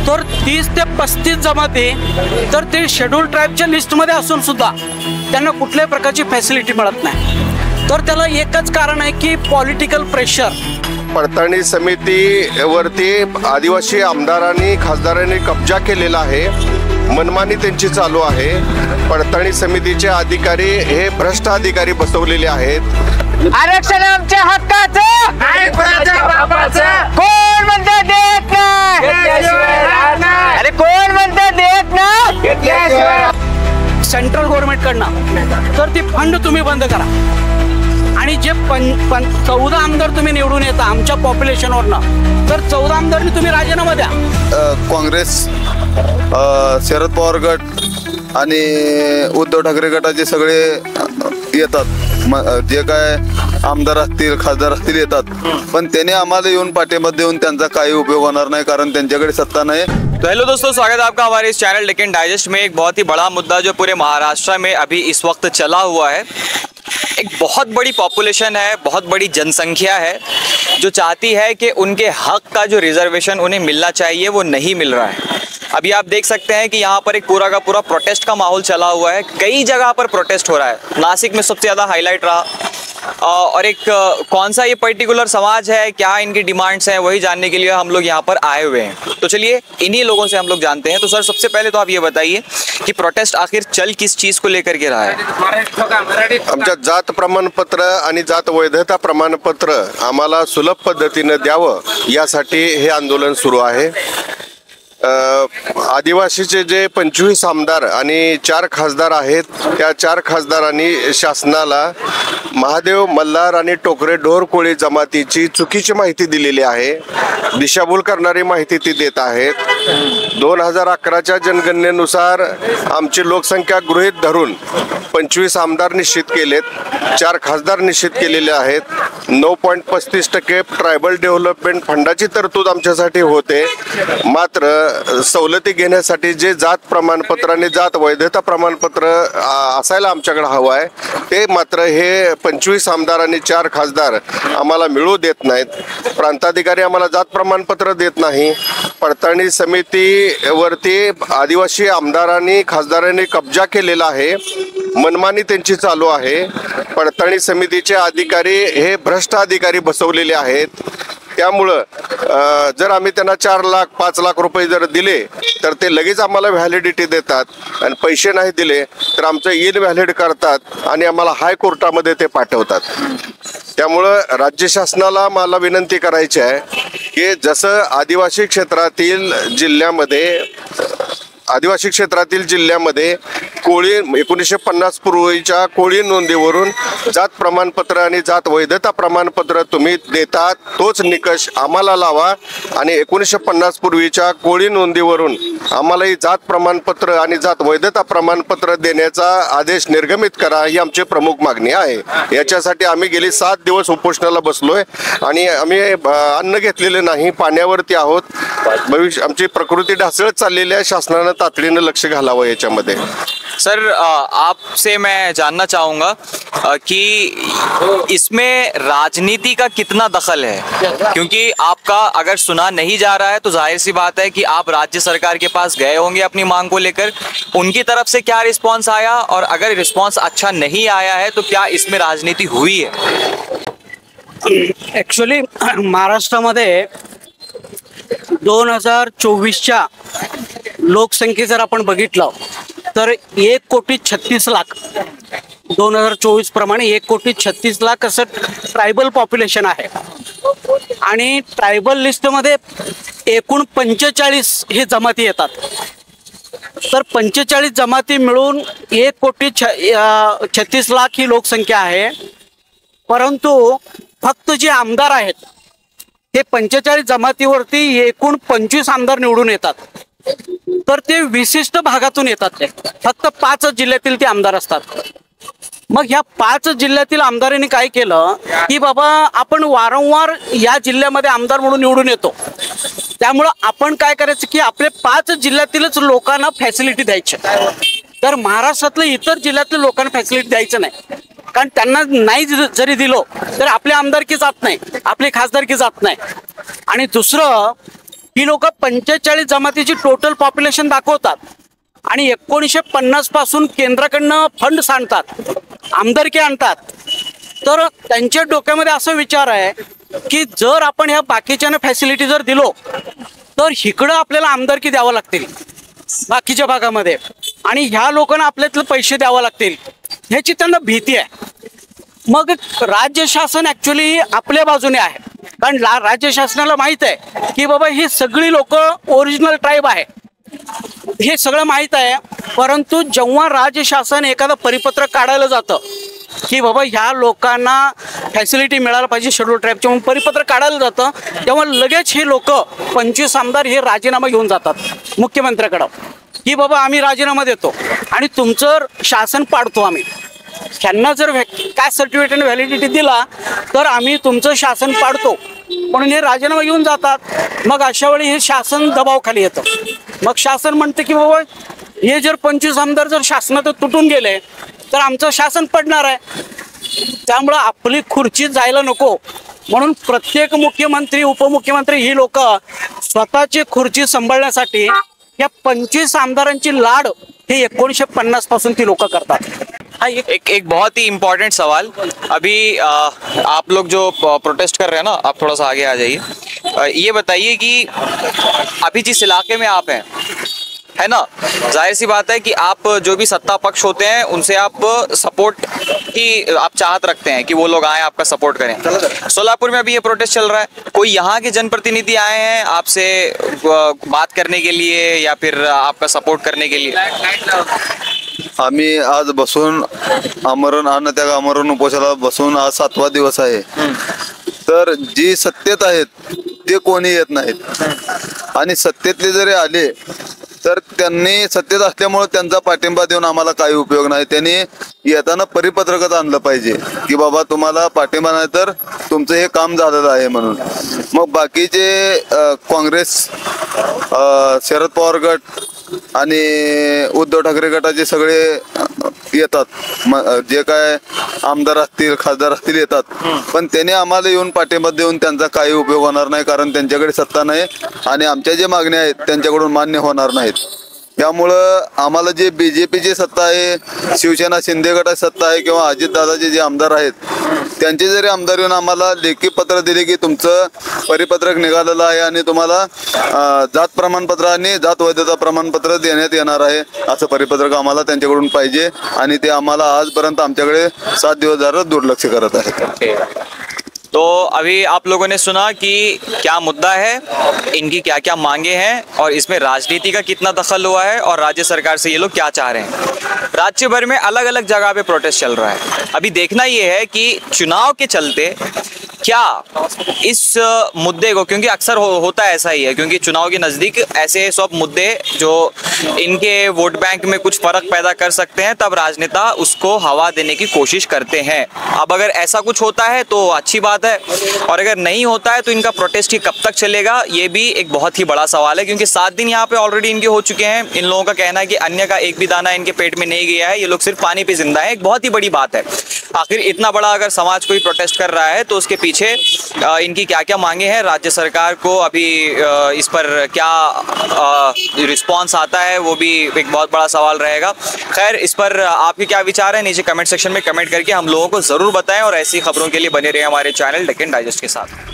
तर 30 ते 35 जमाती तर ते शेड्यूल ट्राईबच्या लिस्टमध्ये असून सुद्धा त्यांना कुठल्याही प्रकारची फॅसिलिटी मिळत नाही. तर त्याला एकच कारण आहे की पॉलिटिकल प्रेशर. पडताळणी समितीवरती आदिवासी आमदारांनी खासदारांनी कब्जा केलेला आहे. मनमानी त्यांची चालू आहे. पडताळणी समितीचे अधिकारी हे भ्रष्ट अधिकारी बसवलेले आहेत. आरक्षण आमच्या हक्काचं कोण म्हणतं देत नाही. अरे कोण म्हणतं देत नाही. सेंट्रल गव्हर्नमेंटकडनं तर ती फंड तुम्ही बंद करा आणि जे 14 आमदार तुम्ही निवडून येता आमच्या पॉप्युलेशनवरनं तर 14 आमदारांनी तुम्ही राजीनामा द्या. काँग्रेस, शरद पवार गट आणि उद्धव ठाकरे गटाचे सगळे येतात. जे काय आमदार असतील खासदार असतील येतात, पण त्याने आम्हाला येऊन पाठिंबा देऊन त्यांचा काही उपयोग होणार नाही, कारण त्यांच्याकडे सत्ता नाही. तो हेलो दोस्तों, स्वागत है आपका हमारे इस चैनल डेक्कन डाइजेस्ट में. एक बहुत ही बड़ा मुद्दा जो पूरे महाराष्ट्र में अभी इस वक्त चला हुआ है. एक बहुत बड़ी पॉपुलेशन है, बहुत बड़ी जनसंख्या है जो चाहती है कि उनके हक का जो रिजर्वेशन उन्हें मिलना चाहिए वो नहीं मिल रहा है. अभी आप देख सकते हैं कि यहाँ पर एक पूरा का पूरा प्रोटेस्ट का माहौल चला हुआ है. कई जगह पर प्रोटेस्ट हो रहा है. नासिक में सबसे ज़्यादा हाईलाइट रहा. और एक कौन सा ये पर्टिकुलर समाज है, क्या इनकी डिमांड्स हैं, वही जानने के लिए हम लोग यहाँ पर आए हुए हैं. तो चलिए इन्हीं लोगों से हम लोग जानते हैं. तो सर, सबसे पहले तो आप ये बताइए कि प्रोटेस्ट आखिर चल किस चीज़ को लेकर के रहा है. आमच्या जात प्रमाणपत्र आणि जात वैधता प्रमाणपत्र आम्हाला सुलभ पद्धतीने द्यावं यासाठी हे आंदोलन सुरू आहे. आदिवासीचे जे 25 आमदार आणि 4 खासदार आहेत, त्या 4 खासदारांनी शासनाला महादेव मल्हार आणि टोकरे ढोरकोळी जमातीची चुकीची माहिती दिलेली आहे. दिशाभूल करणारी माहिती ती देत आहेत. 2011च्या जनगणनेनुसार आमची लोकसंख्या गृहीत धरून 25 आमदार निश्चित केलेत, 4 खासदार निश्चित केलेले आहेत. 9.35% ट्रायबल डेव्हलपमेंट फंडाची तरतूद आमच्यासाठी होते. मात्र सवलती घेण्यासाठी जे जात प्रमाणपत्र आणि जात वैधता प्रमाणपत्र असायला आमच्याकडे हवं आहे, ते मात्र हे 25 आमदार आणि 4 खासदार आम्हाला मिळू देत नाहीत. प्रांताधिकारी आम्हाला जात प्रमाणपत्र देत नाही. पडताळणी समितीवरती आदिवासी आमदारांनी खासदारांनी कब्जा केलेला आहे. मनमानी त्यांची चालू आहे. पडताळणी समितीचे अधिकारी हे भ्रष्ट अधिकारी बसवलेले आहेत. त्यामुळं जर आम्ही त्यांना 4 लाख 5 लाख रुपये जर दिले तर ते लगेच आम्हाला व्हॅलिडिटी देतात, आणि पैसे नाही दिले तर आमचं इनव्हॅलिड करतात आणि आम्हाला हायकोर्टामध्ये ते पाठवतात. त्यामुळं राज्य शासनाला मला विनंती करायची आहे की जसं आदिवासी क्षेत्रातील जिल्ह्यामध्ये कोळी 1950 पूर्वीच्या कोळी नोंदीवरून जात प्रमाणपत्र आणि जात वैधता प्रमाणपत्र तुम्ही देतात, तोच निकष आम्हाला लावा. आणि 1950 पूर्वीच्या कोळी नोंदीवरून आम्हालाही जात प्रमाणपत्र आणि जात वैधता प्रमाणपत्र देण्याचा आदेश निर्गमित करा, ही आमची प्रमुख मागणी आहे. याच्यासाठी आम्ही गेली 7 दिवस उपोषणाला बसलोय आणि आम्ही अन्न घेतलेले नाही, पाण्यावरती आहोत. भविष्य आमची प्रकृती ढासळत चाललेली आहे. शासनानं तातडीनं लक्ष घालावं याच्यामध्ये. सर, आपसे मैं जानना चाहूँगा कि इसमें राजनीति का कितना दखल है, क्योंकि आपका अगर सुना नहीं जा रहा है तो जाहिर सी बात है कि आप राज्य सरकार के पास गए होंगे अपनी मांग को लेकर. उनकी तरफ से क्या रिस्पांस आया, और अगर रिस्पांस अच्छा नहीं आया है तो क्या इसमें राजनीति हुई है? ॲक्च्युली महाराष्ट्रामध्ये 2024च्या लोकसंख्ये जर आपण बघितलं तर 1,36,00,000 2024 प्रमाणे 1,36,00,000 असं ट्रायबल पॉप्युलेशन आहे. आणि ट्रायबल लिस्टमध्ये एकूण 45 हे जमाती येतात. तर 45 जमाती मिळून 1,36,00,000 ही लोकसंख्या आहे. परंतु फक्त जे आमदार आहेत ते 45 जमातीवरती एकूण 25 आमदार निवडून येतात. तर ते विशिष्ट भागातून येतात. ते फक्त 5 जिल्ह्यातील ते आमदार असतात. मग ह्या 5 जिल्ह्यातील आमदारांनी काय केलं की बाबा आपण वारंवार या जिल्ह्यामध्ये आमदार म्हणून निवडून येतो, त्यामुळं आपण काय करायचं की आपले 5 जिल्ह्यातीलच लोकांना फॅसिलिटी द्यायची. तर महाराष्ट्रातल्या इतर जिल्ह्यातल्या लोकांना फॅसिलिटी द्यायचं नाही, कारण त्यांना नाही जरी दिलो तर आपली आमदारकी जात नाही, आपली खासदारकी जात नाही. आणि दुसरं ही लोक 45 जमातीची टोटल पॉप्युलेशन दाखवतात आणि 1950 पासून केंद्राकडनं फंड आणतात, आमदारकी आणतात. तर त्यांच्या डोक्यामध्ये असा विचार आहे की जर आपण ह्या बाकीच्या फॅसिलिटी जर दिलो तर इकडं आपल्याला आमदारकी द्यावं लागतील बाकीच्या भागामध्ये आणि ह्या लोकांना आपल्यातले पैसे द्यावं लागतील, ह्याची त्यांना भीती आहे. मग राज्य शासन ऍक्च्युली आपल्या बाजूने आहे, कारण राज्य शासनाला माहित आहे की बाबा ही सगळी लोक ओरिजिनल ट्राईब आहे, हे सगळं माहित आहे. परंतु जेव्हा राज्य शासन एखादं परिपत्र काढायला जातं की बाबा ह्या लोकांना फॅसिलिटी मिळायला पाहिजे शेड्यूल ट्राईबच्या, म्हणून परिपत्र काढायला जातं, तेव्हा लगेच हे लोक 25 आमदार हे राजीनामा घेऊन जातात मुख्यमंत्र्याकडं की बाबा आम्ही राजीनामा देतो आणि तुमचं शासन पाडतो आम्ही. त्यांना जर कास्ट सर्टिफिकेट आणि व्हॅलिडिटी दिला तर आम्ही तुमचं शासन पाडतो म्हणून हे राजीनामा घेऊन जातात. मग अशा वेळी हे शासन दबावाखाली येतं. मग शासन म्हणतं की बाबा हे जर 25 आमदार जर शासनात तुटून गेले तर आमचं शासन पडणार आहे, त्यामुळं आपली खुर्ची जायला नको म्हणून प्रत्येक मुख्यमंत्री उपमुख्यमंत्री ही लोक स्वतःची खुर्ची सांभाळण्यासाठी या 25 आमदारांची लाड हे 1950 पासून ती लोक करतात. एक बहुत ही इम्पोर्टेंट सवाल, अभी आप लोग जो प्रोटेस्ट कर रहे हैं ना, आप थोड़ा सा आगे आ जाइए. ये बताइए कि अभी जिस इलाके में आप हैं, है ना, जाहिर सी बात है कि आप जो भी सत्ता पक्ष होते हैं उनसे आप सपोर्ट की आप चाहत रखते हैं कि वो लोग आए आपका सपोर्ट करें. सोलापुर में अभी ये प्रोटेस्ट चल रहा है, कोई यहाँ के जनप्रतिनिधि आए हैं आपसे बात करने के लिए या फिर आपका सपोर्ट करने के लिए? आम्ही आज बसून आमरण उपोषणाला बसून आज 7वा दिवस आहे. तर जी सत्तेत आहेत ते कोणी येत नाहीत आणि सत्तेतले जरी आले तर त्यांनी सत्तेत असल्यामुळे त्यांचा पाठिंबा देऊन आम्हाला काही उपयोग नाही. त्यांनी येताना परिपत्रकच आणलं पाहिजे की बाबा तुम्हाला पाठिंबा नाही तर तुमचं हे काम झालेलं आहे म्हणून. मग बाकीचे काँग्रेस, शरद पवार गट आणि उद्धव ठाकरे गटाचे सगळे येतात, जे काय आमदार असतील खासदार असतील येतात, पण त्याने आम्हाला येऊन पाठिंबा देऊन त्यांचा काही उपयोग होणार नाही, कारण त्यांच्याकडे सत्ता नाही आणि आमच्या जे मागण्या आहेत त्यांच्याकडून मान्य होणार नाहीत. त्यामुळं आम्हाला जे BJPची सत्ता आहे, शिवसेना शिंदे गटाची सत्ता आहे किंवा अजितदादाचे जे आमदार आहेत त्यांचे जरी आमदार येऊन आम्हाला लेखी पत्र दिले की तुमचं परिपत्रक निघालेलं आहे आणि तुम्हाला जात प्रमाणपत्र आणि जात वैधता प्रमाणपत्र देण्यात येणार आहे, असं परिपत्रक आम्हाला त्यांच्याकडून पाहिजे आणि ते आम्हाला आजपर्यंत आमच्याकडे 7 दिवस झालं दुर्लक्ष करत आहेत. तो अभी आप लोगों ने सुना कि क्या मुद्दा है, इनकी क्या क्या मांगे हैं और इसमें राजनीति का कितना दखल हुआ है और राज्य सरकार से ये लोग क्या चाह रहे हैं. राज्य भर में अलग अलग जगह पे प्रोटेस्ट चल रहा है. अभी देखना ये है कि चुनाव के चलते क्या इस मुद्दे को, क्योंकि अक्सर होता ऐसा ही है, क्योंकि चुनाव के नज़दीक ऐसे सब मुद्दे जो इनके वोट बैंक में कुछ फर्क पैदा कर सकते हैं तब राजनेता उसको हवा देने की कोशिश करते हैं. अब अगर ऐसा कुछ होता है तो अच्छी बात है और अगर नहीं होता है तो इनका प्रोटेस्ट ही कब तक चलेगा ये भी एक बहुत ही बड़ा सवाल है, क्योंकि 7 दिन यहाँ पे ऑलरेडी इनके हो चुके हैं. इन लोगों का कहना है कि अन्य का एक भी दाना इनके पेट में नहीं गया है, ये लोग सिर्फ पानी पे जिंदा है. एक बहुत ही बड़ी बात है. आखिर इतना बड़ा अगर समाज कोई प्रोटेस्ट कर रहा है तो उसके पीछे इनकी क्या क्या मांगे हैं, राज्य सरकार को अभी इस पर क्या रिस्पॉन्स आता है वो भी एक बहुत बड़ा सवाल रहेगा. खैर, इस पर आपके क्या विचार है नीचे कमेंट सेक्शन में कमेंट करके हम लोगों को ज़रूर बताएं और ऐसी खबरों के लिए बने रहे हमारे चैनल डेक्कन डाइजेस्ट के साथ.